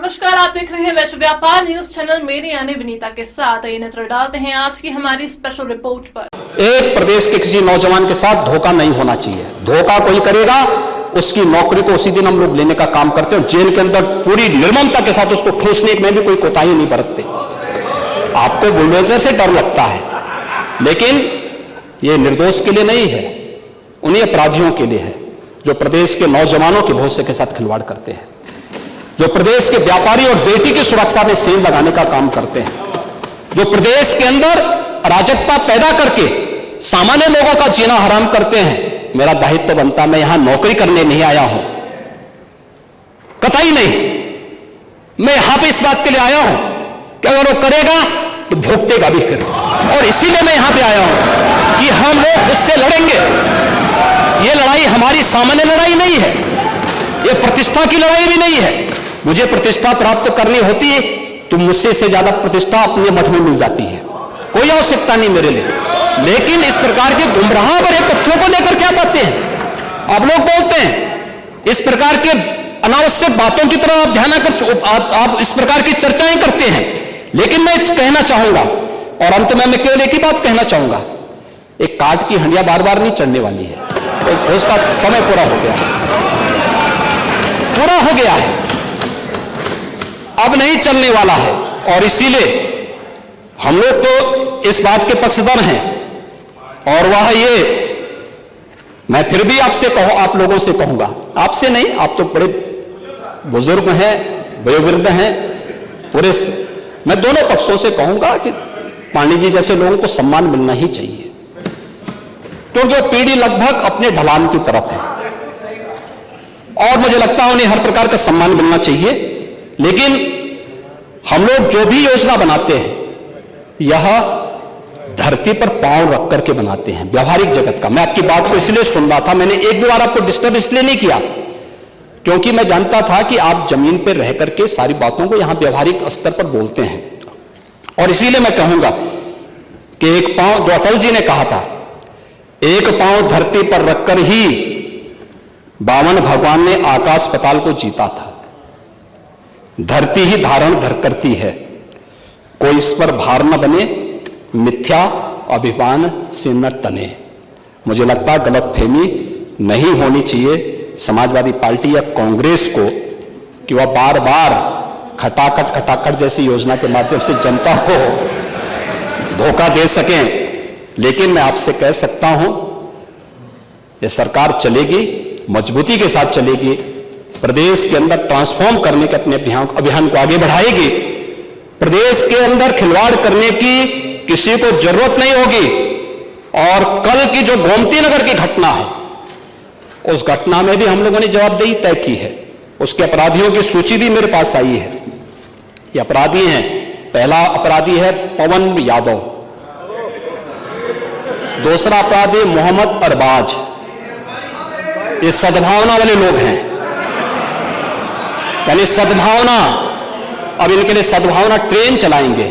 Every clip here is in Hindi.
नमस्कार, आप देख रहे हैं वैश्व व्यापार न्यूज चैनल। मेरी यानी विनीता के साथ ये नजर डालते हैं आज की हमारी स्पेशल रिपोर्ट पर। एक प्रदेश के किसी नौजवान के साथ धोखा नहीं होना चाहिए। धोखा कोई करेगा उसकी नौकरी को उसी दिन हम लोग लेने का काम करते हैं। जेल के अंदर पूरी निर्ममता के साथ उसको ठूसने में भी कोई कोताही नहीं बरतते। आपको बुलडोजर से डर लगता है, लेकिन ये निर्दोष के लिए नहीं है, उन्हीं अपराधियों के लिए है जो प्रदेश के नौजवानों के भविष्य के साथ खिलवाड़ करते हैं, जो प्रदेश के व्यापारी और बेटी की सुरक्षा में सेंध लगाने का काम करते हैं, जो प्रदेश के अंदर अराजकता पैदा करके सामान्य लोगों का जीना हराम करते हैं। मेरा दायित्व बनता, मैं यहां नौकरी करने नहीं आया हूं, कतई नहीं। मैं यहां पे इस बात के लिए आया हूं कि अगर वो करेगा तो भुगतेगा भी फिर, और इसीलिए मैं यहां पे आया हूं कि हम लोग उससे लड़ेंगे। ये लड़ाई हमारी सामान्य लड़ाई नहीं है, ये प्रतिष्ठा की लड़ाई भी नहीं है। मुझे प्रतिष्ठा प्राप्त करनी होती है तो मुझसे से ज्यादा प्रतिष्ठा अपने मठ में मिल जाती है, कोई आवश्यकता नहीं मेरे लिए। लेकिन इस प्रकार के गुमराह भरे तथ्यों को लेकर क्या बातें हैं आप लोग बोलते हैं, इस प्रकार के अनावश्यक बातों की तरह आप ध्यान आप इस प्रकार की चर्चाएं करते हैं। लेकिन मैं कहना चाहूंगा, और अंत में मैं केवल एक ही बात कहना चाहूंगा, एक काट की हंडिया बार बार नहीं चढ़ने वाली है, तो उसका समय पूरा हो गया है, पूरा हो गया है, अब नहीं चलने वाला है। और इसीलिए हम लोग तो इस बात के पक्षधर हैं, और वह ये मैं फिर भी आपसे आप लोगों से कहूंगा, आपसे नहीं, आप तो बड़े बुजुर्ग हैं, वयोवृद्ध हैं, पूरे मैं दोनों पक्षों से कहूंगा कि पांडे जी जैसे लोगों को सम्मान मिलना ही चाहिए, क्योंकि वो पीढ़ी लगभग अपने ढलान की तरफ है और मुझे लगता है उन्हें हर प्रकार का सम्मान मिलना चाहिए। लेकिन हम लोग जो भी योजना बनाते हैं यह धरती पर पांव रख करके बनाते हैं, व्यवहारिक जगत का। मैं आपकी बात को इसलिए सुन रहा था, मैंने एक भी बार आपको डिस्टर्ब इसलिए नहीं किया क्योंकि मैं जानता था कि आप जमीन पर रह करके सारी बातों को यहां व्यवहारिक स्तर पर बोलते हैं। और इसीलिए मैं कहूंगा कि एक पांव, जो अटल जी ने कहा था, एक पांव धरती पर रखकर ही बावन भगवान ने आकाश पाताल को जीता था। धरती ही धारण धर करती है, कोई इस पर भार न बने, मिथ्या अभिमान से न तने। मुझे लगता है गलतफहमी नहीं होनी चाहिए समाजवादी पार्टी या कांग्रेस को कि वह बार बार खटाखट जैसी योजना के माध्यम से जनता को धोखा दे सकें। लेकिन मैं आपसे कह सकता हूं, यह सरकार चलेगी, मजबूती के साथ चलेगी, प्रदेश के अंदर ट्रांसफॉर्म करने के अपने अभियान को आगे बढ़ाएगी। प्रदेश के अंदर खिलवाड़ करने की किसी को जरूरत नहीं होगी। और कल की जो गोमती नगर की घटना है, उस घटना में भी हम लोगों ने जवाबदेही तय की है। उसके अपराधियों की सूची भी मेरे पास आई है। ये अपराधी हैं, पहला अपराधी है पवन यादव, दूसरा अपराधी मोहम्मद अरबाज। ये सद्भावना वाले लोग हैं, यानी सद्भावना, अब इनके लिए सद्भावना ट्रेन चलाएंगे,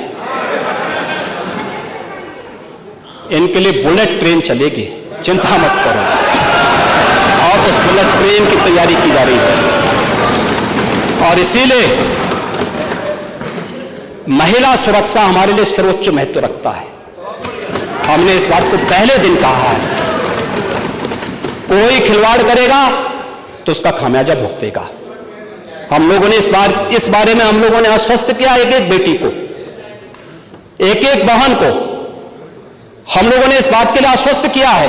इनके लिए बुलेट ट्रेन चलेगी, चिंता मत करो। और उस बुलेट ट्रेन की तैयारी की जा रही है। और इसीलिए महिला सुरक्षा हमारे लिए सर्वोच्च महत्व रखता है। हमने इस बात को पहले दिन कहा है, कोई खिलवाड़ करेगा तो उसका खामियाजा भुगतेगा। हम लोगों ने इस बारे में हम लोगों ने आश्वस्त किया, एक एक बेटी को, एक एक बहन को हम लोगों ने इस बात के लिए आश्वस्त किया है।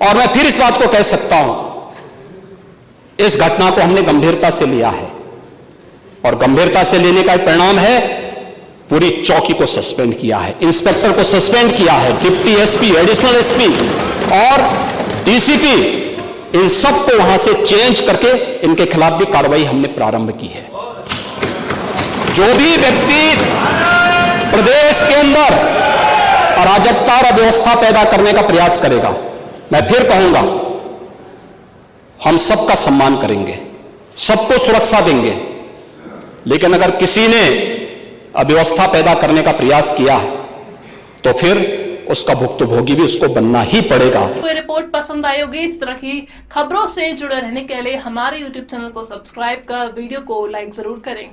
और मैं फिर इस बात को कह सकता हूं, इस घटना को हमने गंभीरता से लिया है, और गंभीरता से लेने का परिणाम है पूरी चौकी को सस्पेंड किया है, इंस्पेक्टर को सस्पेंड किया है, डिप्टी एसपी, एडिशनल एसपी और डीसीपी, इन सबको वहां से चेंज करके इनके खिलाफ भी कार्रवाई हमने प्रारंभ की है। जो भी व्यक्ति प्रदेश के अंदर अराजकता और अव्यवस्था पैदा करने का प्रयास करेगा, मैं फिर कहूंगा, हम सबका सम्मान करेंगे, सबको सुरक्षा देंगे। लेकिन अगर किसी ने अव्यवस्था पैदा करने का प्रयास किया है तो फिर उसका भुक्तभोगी भी उसको बनना ही पड़ेगा। कोई रिपोर्ट पसंद आई होगी, इस तरह की खबरों से जुड़े रहने के लिए हमारे YouTube चैनल को सब्सक्राइब कर वीडियो को लाइक जरूर करें।